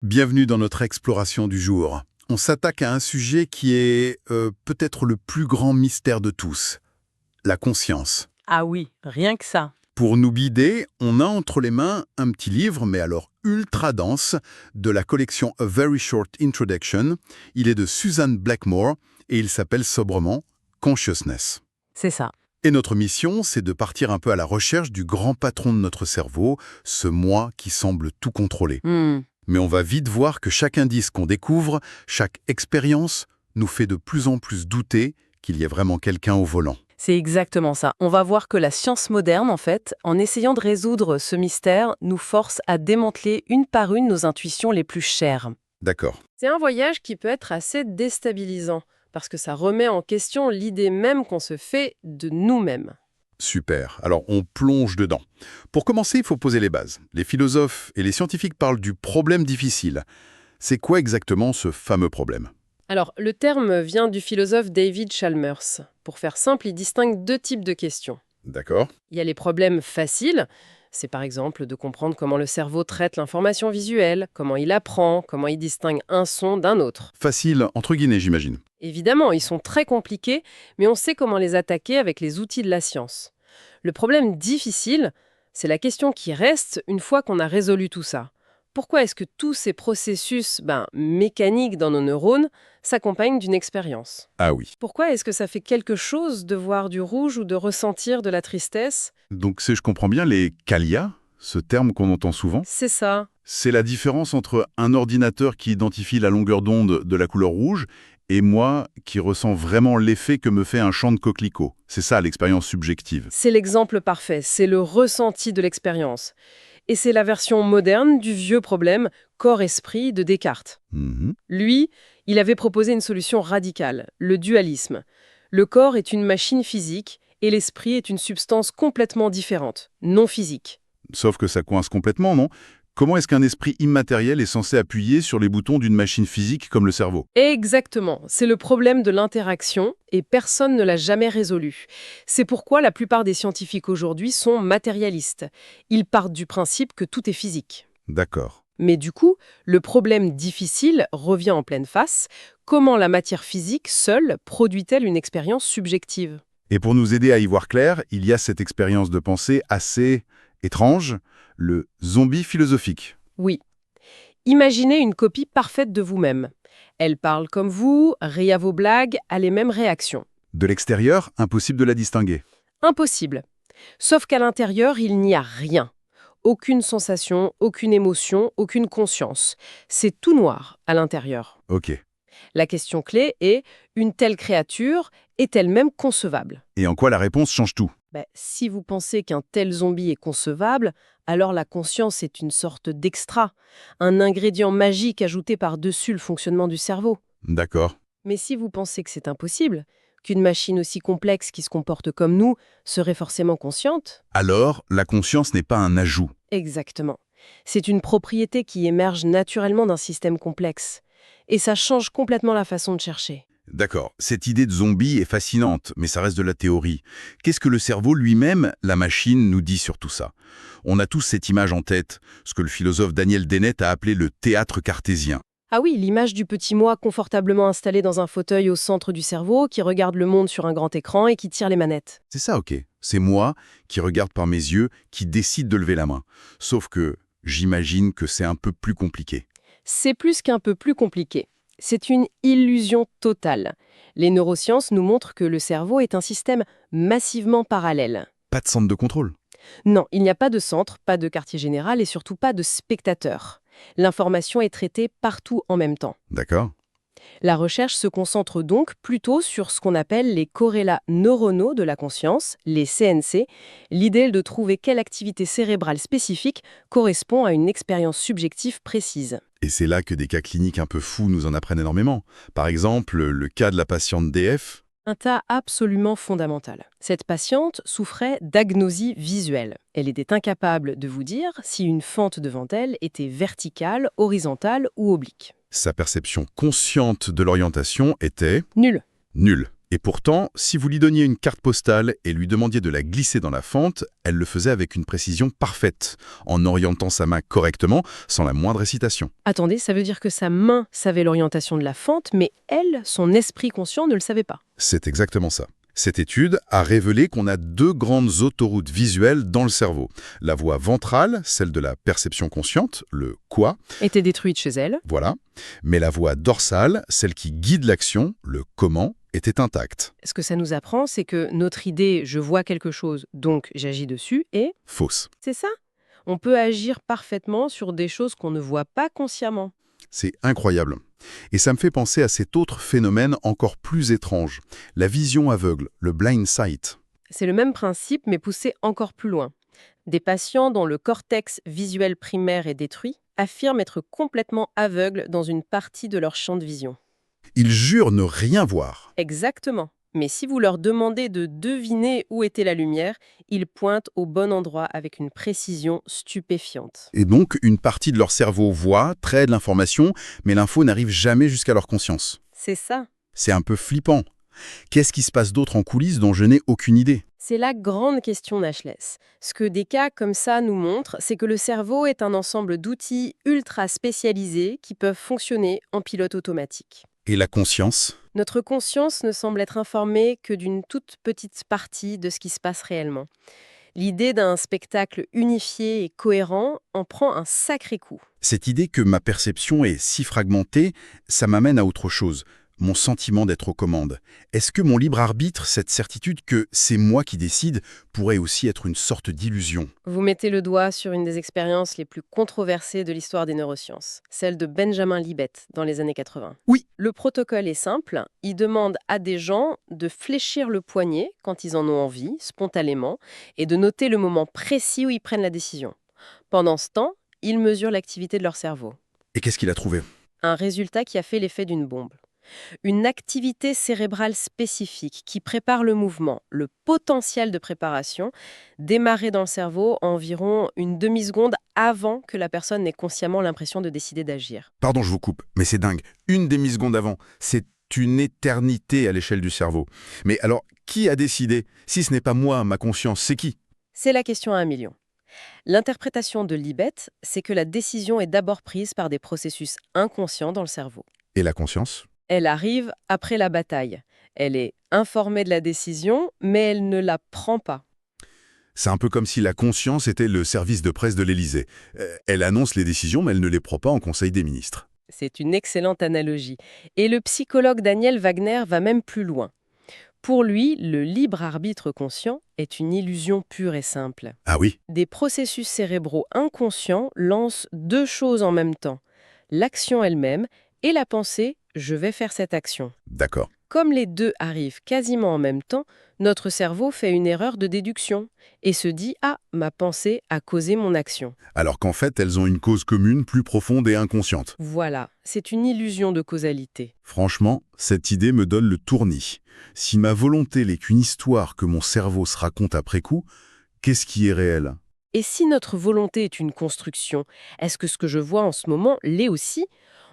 Bienvenue dans notre exploration du jour. On s'attaque à un sujet qui est peut-être le plus grand mystère de tous, la conscience. Ah oui, rien que ça. Pour nous guider, on a entre les mains un petit livre, mais alors ultra dense, de la collection A Very Short Introduction. Il est de Susan Blackmore et il s'appelle sobrement Consciousness. C'est ça. Et notre mission, c'est de partir un peu à la recherche du grand patron de notre cerveau, ce moi qui semble tout contrôler. Mais on va vite voir que chaque indice qu'on découvre, chaque expérience, nous fait de plus en plus douter qu'il y ait vraiment quelqu'un au volant. C'est exactement ça. On va voir que la science moderne, en fait, en essayant de résoudre ce mystère, nous force à démanteler une par une nos intuitions les plus chères. D'accord. C'est un voyage qui peut être assez déstabilisant, parce que ça remet en question l'idée même qu'on se fait de nous-mêmes. Super. Alors, on plonge dedans. Pour commencer, il faut poser les bases. Les philosophes et les scientifiques parlent du problème difficile. C'est quoi exactement ce fameux problème? Alors, le terme vient du philosophe David Chalmers. Pour faire simple, il distingue deux types de questions. D'accord. Il y a les problèmes faciles. C'est par exemple de comprendre comment le cerveau traite l'information visuelle, comment il apprend, comment il distingue un son d'un autre. Facile, entre guillemets, j'imagine. Évidemment, ils sont très compliqués, mais on sait comment les attaquer avec les outils de la science. Le problème difficile, c'est la question qui reste une fois qu'on a résolu tout ça. Pourquoi est-ce que tous ces processus mécaniques dans nos neurones s'accompagnent d'une expérience? Ah oui. Pourquoi est-ce que ça fait quelque chose de voir du rouge ou de ressentir de la tristesse? Donc, si je comprends bien, les qualia, ce terme qu'on entend souvent, C'est ça. c'est la différence entre un ordinateur qui identifie la longueur d'onde de la couleur rouge et moi qui ressens vraiment l'effet que me fait un champ de coquelicot. C'est ça l'expérience subjective. C'est l'exemple parfait, c'est le ressenti de l'expérience. Et c'est la version moderne du vieux problème corps-esprit de Descartes. Mhm. Lui, il avait proposé une solution radicale, le dualisme. Le corps est une machine physique et l'esprit est une substance complètement différente, non physique. Sauf que ça coince complètement, non? Comment est-ce qu'un esprit immatériel est censé appuyer sur les boutons d'une machine physique comme le cerveau? Exactement, c'est le problème de l'interaction et personne ne l'a jamais résolu. C'est pourquoi la plupart des scientifiques aujourd'hui sont matérialistes. Ils partent du principe que tout est physique. D'accord. Mais du coup, le problème difficile revient en pleine face. Comment la matière physique seule produit-elle une expérience subjective? Et pour nous aider à y voir clair, il y a cette expérience de pensée assez étrange, le zombie philosophique. Oui. Imaginez une copie parfaite de vous-même. Elle parle comme vous, rit à vos blagues, a les mêmes réactions. De l'extérieur, impossible de la distinguer. Impossible. Sauf qu'à l'intérieur, il n'y a rien. Aucune sensation, aucune émotion, aucune conscience. C'est tout noir à l'intérieur. Ok. La question clé est, une telle créature est-elle même concevable? Et en quoi la réponse change tout? Si vous pensez qu'un tel zombie est concevable, alors la conscience est une sorte d'extra, un ingrédient magique ajouté par-dessus le fonctionnement du cerveau. D'accord. Mais si vous pensez que c'est impossible, qu'une machine aussi complexe qui se comporte comme nous serait forcément consciente? Alors, la conscience n'est pas un ajout. Exactement. C'est une propriété qui émerge naturellement d'un système complexe. Et ça change complètement la façon de chercher. D'accord, cette idée de zombie est fascinante, mais ça reste de la théorie. Qu'est-ce que le cerveau lui-même, la machine, nous dit sur tout ça? On a tous cette image en tête, ce que le philosophe Daniel Dennett a appelé le théâtre cartésien. Ah oui, l'image du petit moi confortablement installé dans un fauteuil au centre du cerveau, qui regarde le monde sur un grand écran et qui tire les manettes. C'est ça, ok. C'est moi qui regarde par mes yeux, qui décide de lever la main. Sauf que j'imagine que c'est un peu plus compliqué. C'est plus qu'un peu plus compliqué. C'est une illusion totale. Les neurosciences nous montrent que le cerveau est un système massivement parallèle. Pas de centre de contrôle. Non, il n'y a pas de centre, pas de quartier général et surtout pas de spectateur. L'information est traitée partout en même temps. D'accord. La recherche se concentre donc plutôt sur ce qu'on appelle les corrélats neuronaux de la conscience, les CNC. L'idée est de trouver quelle activité cérébrale spécifique correspond à une expérience subjective précise. Et c'est là que des cas cliniques un peu fous nous en apprennent énormément. Par exemple, le cas de la patiente DF. Un tas absolument fondamental. Cette patiente souffrait d'agnosie visuelle. Elle était incapable de vous dire si une fente devant elle était verticale, horizontale ou oblique. Sa perception consciente de l'orientation était Nul. nulle. Et pourtant, si vous lui donniez une carte postale et lui demandiez de la glisser dans la fente, elle le faisait avec une précision parfaite, en orientant sa main correctement, sans la moindre hésitation. Attendez, ça veut dire que sa main savait l'orientation de la fente, mais elle, son esprit conscient, ne le savait pas. C'est exactement ça. Cette étude a révélé qu'on a deux grandes autoroutes visuelles dans le cerveau. La voie ventrale, celle de la perception consciente, le quoi, Était détruite chez elle. voilà, mais la voie dorsale, celle qui guide l'action, le comment, était intacte. Ce que ça nous apprend, c'est que notre idée « je vois quelque chose, donc j'agis dessus » est... Fausse. C'est ça. On peut agir parfaitement sur des choses qu'on ne voit pas consciemment. C'est incroyable. Et ça me fait penser à cet autre phénomène encore plus étrange, la vision aveugle, le blind sight. C'est le même principe, mais poussé encore plus loin. Des patients dont le cortex visuel primaire est détruit affirment être complètement aveugles dans une partie de leur champ de vision. Ils jurent ne rien voir. Exactement. Mais si vous leur demandez de deviner où était la lumière, ils pointent au bon endroit avec une précision stupéfiante. Et donc, une partie de leur cerveau voit, traite l'information, mais l'info n'arrive jamais jusqu'à leur conscience. C'est ça. C'est un peu flippant. Qu'est-ce qui se passe d'autre en coulisses dont je n'ai aucune idée? C'est la grande question Nashless. Ce que des cas comme ça nous montrent, c'est que le cerveau est un ensemble d'outils ultra spécialisés qui peuvent fonctionner en pilote automatique. Et la conscience? Notre conscience ne semble être informée que d'une toute petite partie de ce qui se passe réellement. L'idée d'un spectacle unifié et cohérent en prend un sacré coup. Cette idée que ma perception est si fragmentée, ça m'amène à autre chose. Mon sentiment d'être aux commandes. Est-ce que mon libre arbitre, cette certitude que c'est moi qui décide, pourrait aussi être une sorte d'illusion? Vous mettez le doigt sur une des expériences les plus controversées de l'histoire des neurosciences, celle de Benjamin Libet dans les années 80. Oui. Le protocole est simple, il demande à des gens de fléchir le poignet quand ils en ont envie, spontanément, et de noter le moment précis où ils prennent la décision. Pendant ce temps, ils mesurent l'activité de leur cerveau. Et qu'est-ce qu'il a trouvé? Un résultat qui a fait l'effet d'une bombe. Une activité cérébrale spécifique qui prépare le mouvement, le potentiel de préparation, démarrer dans le cerveau environ une demi-seconde avant que la personne n'ait consciemment l'impression de décider d'agir. Pardon, je vous coupe, mais c'est dingue. Une demi-seconde avant, c'est une éternité à l'échelle du cerveau. Mais alors, qui a décidé? Si ce n'est pas moi, ma conscience, c'est qui? C'est la question à 1 million. L'interprétation de Libet, c'est que la décision est d'abord prise par des processus inconscients dans le cerveau. Et la conscience? Elle arrive après la bataille. Elle est informée de la décision, mais elle ne la prend pas. C'est un peu comme si la conscience était le service de presse de l'Élysée. Elle annonce les décisions, mais elle ne les prend pas en Conseil des ministres. C'est une excellente analogie. Et le psychologue Daniel Wagner va même plus loin. Pour lui, le libre arbitre conscient est une illusion pure et simple. Ah oui? Des processus cérébraux inconscients lancent deux choses en même temps. L'action elle-même et la pensée « je vais faire cette action ». D'accord. Comme les deux arrivent quasiment en même temps, notre cerveau fait une erreur de déduction et se dit « ah, ma pensée a causé mon action ». Alors qu'en fait, elles ont une cause commune plus profonde et inconsciente. Voilà, c'est une illusion de causalité. Franchement, cette idée me donne le tournis. Si ma volonté n'est qu'une histoire que mon cerveau se raconte après coup, qu'est-ce qui est réel? Et si notre volonté est une construction, est-ce que ce que je vois en ce moment l'est aussi ?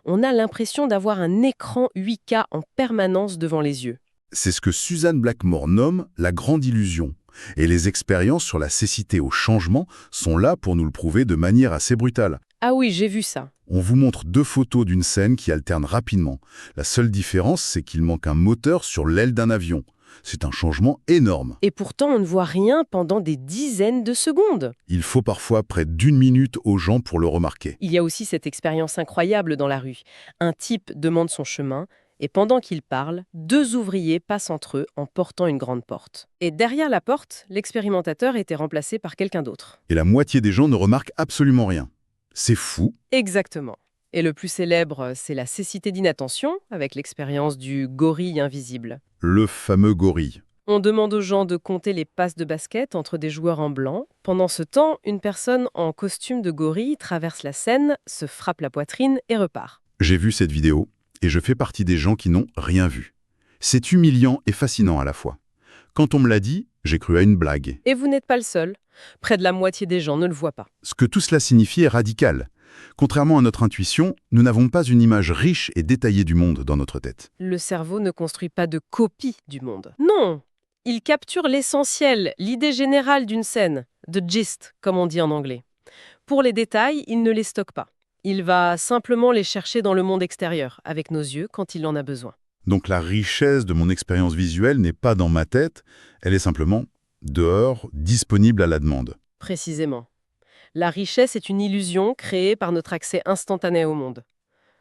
On a l'impression d'avoir un écran 8K en permanence devant les yeux. C'est ce que Suzanne Blackmore nomme la grande illusion. Et les expériences sur la cécité au changement sont là pour nous le prouver de manière assez brutale. Ah oui, j'ai vu ça. On vous montre deux photos d'une scène qui alternent rapidement. La seule différence, c'est qu'il manque un moteur sur l'aile d'un avion. C'est un changement énorme. Et pourtant, on ne voit rien pendant des dizaines de secondes. Il faut parfois près d'1 minute aux gens pour le remarquer. Il y a aussi cette expérience incroyable dans la rue. Un type demande son chemin, et pendant qu'il parle, deux ouvriers passent entre eux en portant une grande porte. Et derrière la porte, l'expérimentateur était remplacé par quelqu'un d'autre. Et la moitié des gens ne remarquent absolument rien. C'est fou. Exactement. Et le plus célèbre, c'est la cécité d'inattention, avec l'expérience du gorille invisible. Le fameux gorille. On demande aux gens de compter les passes de basket entre des joueurs en blanc. Pendant ce temps, une personne en costume de gorille traverse la scène, se frappe la poitrine et repart. J'ai vu cette vidéo et je fais partie des gens qui n'ont rien vu. C'est humiliant et fascinant à la fois. Quand on me l'a dit, j'ai cru à une blague. Et vous n'êtes pas le seul. Près de la moitié des gens ne le voient pas. Ce que tout cela signifie est radical. Contrairement à notre intuition, nous n'avons pas une image riche et détaillée du monde dans notre tête. Le cerveau ne construit pas de copie du monde. Non! Il capture l'essentiel, l'idée générale d'une scène, the gist, comme on dit en anglais. Pour les détails, il ne les stocke pas. Il va simplement les chercher dans le monde extérieur, avec nos yeux, quand il en a besoin. Donc la richesse de mon expérience visuelle n'est pas dans ma tête, elle est simplement dehors, disponible à la demande. Précisément. La richesse est une illusion créée par notre accès instantané au monde.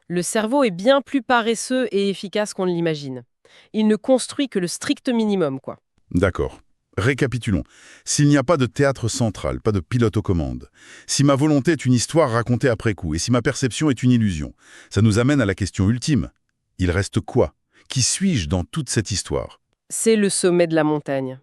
Le cerveau est bien plus paresseux et efficace qu'on ne l'imagine. Il ne construit que le strict minimum, quoi. D'accord. Récapitulons. S'il n'y a pas de théâtre central, pas de pilote aux commandes, si ma volonté est une histoire racontée après coup, et si ma perception est une illusion, ça nous amène à la question ultime. Il reste quoi? Qui suis-je dans toute cette histoire? C'est le sommet de la montagne.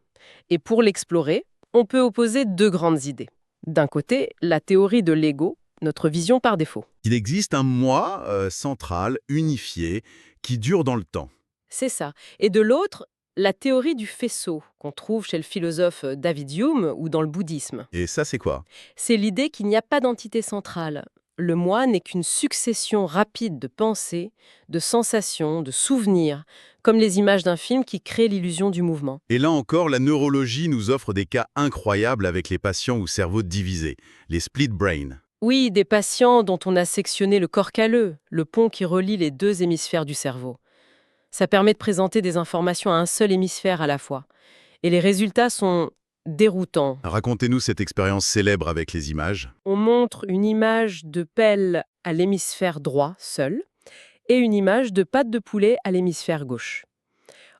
Et pour l'explorer, on peut opposer deux grandes idées. D'un côté, la théorie de l'ego, notre vision par défaut. Il existe un moi central, unifié, qui dure dans le temps. C'est ça. Et de l'autre, la théorie du faisceau, qu'on trouve chez le philosophe David Hume ou dans le bouddhisme. Et ça, c'est quoi? C'est l'idée qu'il n'y a pas d'entité centrale. Le moi n'est qu'une succession rapide de pensées, de sensations, de souvenirs, comme les images d'un film qui crée l'illusion du mouvement. Et là encore, la neurologie nous offre des cas incroyables avec les patients au cerveau divisé, les split brain. Oui, des patients dont on a sectionné le corps calleux, le pont qui relie les deux hémisphères du cerveau. Ça permet de présenter des informations à un seul hémisphère à la fois. Et les résultats sont déroutants. Racontez-nous cette expérience célèbre avec les images. On montre une image de pelle à l'hémisphère droit seul et une image de patte de poulet à l'hémisphère gauche.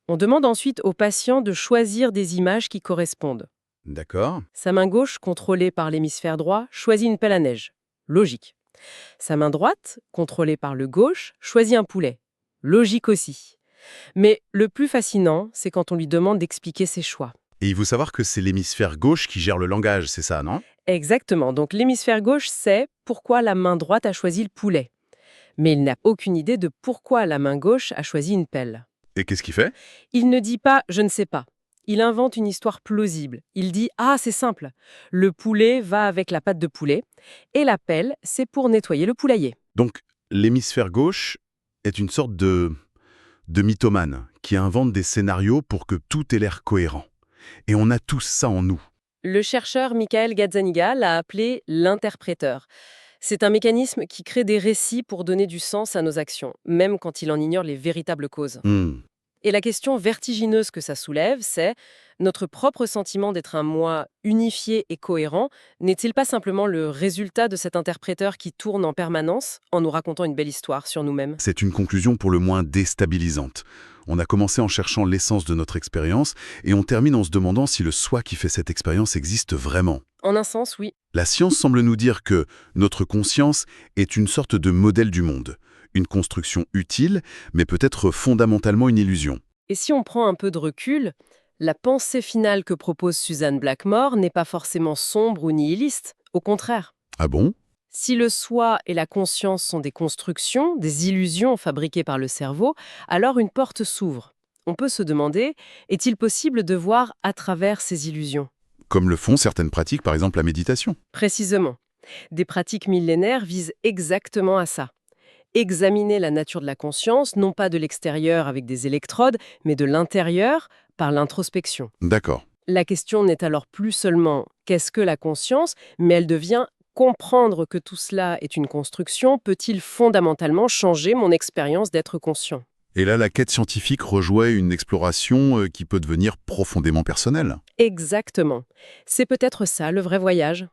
On demande ensuite aux patients de choisir des images qui correspondent. D'accord. Sa main gauche, contrôlée par l'hémisphère droit, choisit une pelle à neige. Logique. Sa main droite, contrôlée par le gauche, choisit un poulet. Logique aussi. Mais le plus fascinant, c'est quand on lui demande d'expliquer ses choix. Et il faut savoir que c'est l'hémisphère gauche qui gère le langage, c'est ça, non? Exactement. Donc l'hémisphère gauche sait pourquoi la main droite a choisi le poulet. Mais il n'a aucune idée de pourquoi la main gauche a choisi une pelle. Et qu'est-ce qu'il fait? Il ne dit pas « je ne sais pas ». Il invente une histoire plausible. Il dit « ah, c'est simple. Le poulet va avec la patte de poulet et la pelle, c'est pour nettoyer le poulailler. » Donc, l'hémisphère gauche est une sorte de mythomane qui invente des scénarios pour que tout ait l'air cohérent. Et on a tous ça en nous. Le chercheur Michael Gazzaniga l'a appelé l'interpréteur. C'est un mécanisme qui crée des récits pour donner du sens à nos actions, même quand il en ignore les véritables causes. Et la question vertigineuse que ça soulève, c'est notre propre sentiment d'être un moi unifié et cohérent n'est-il pas simplement le résultat de cet interpréteur qui tourne en permanence en nous racontant une belle histoire sur nous-mêmes? C'est une conclusion pour le moins déstabilisante. On a commencé en cherchant l'essence de notre expérience et on termine en se demandant si le soi qui fait cette expérience existe vraiment. En un sens, oui. La science semble nous dire que notre conscience est une sorte de modèle du monde. Une construction utile, mais peut-être fondamentalement une illusion. Et si on prend un peu de recul, la pensée finale que propose Suzanne Blackmore n'est pas forcément sombre ou nihiliste, au contraire. Ah bon? Si le soi et la conscience sont des constructions, des illusions fabriquées par le cerveau, alors une porte s'ouvre. On peut se demander, est-il possible de voir à travers ces illusions? Comme le font certaines pratiques, par exemple la méditation. Précisément. Des pratiques millénaires visent exactement à ça. Examiner la nature de la conscience, non pas de l'extérieur avec des électrodes, mais de l'intérieur par l'introspection. D'accord. La question n'est alors plus seulement « qu'est-ce que la conscience ?», mais elle devient « comprendre que tout cela est une construction peut-il fondamentalement changer mon expérience d'être conscient ?» Et là, la quête scientifique rejoint une exploration qui peut devenir profondément personnelle. Exactement. C'est peut-être ça le vrai voyage.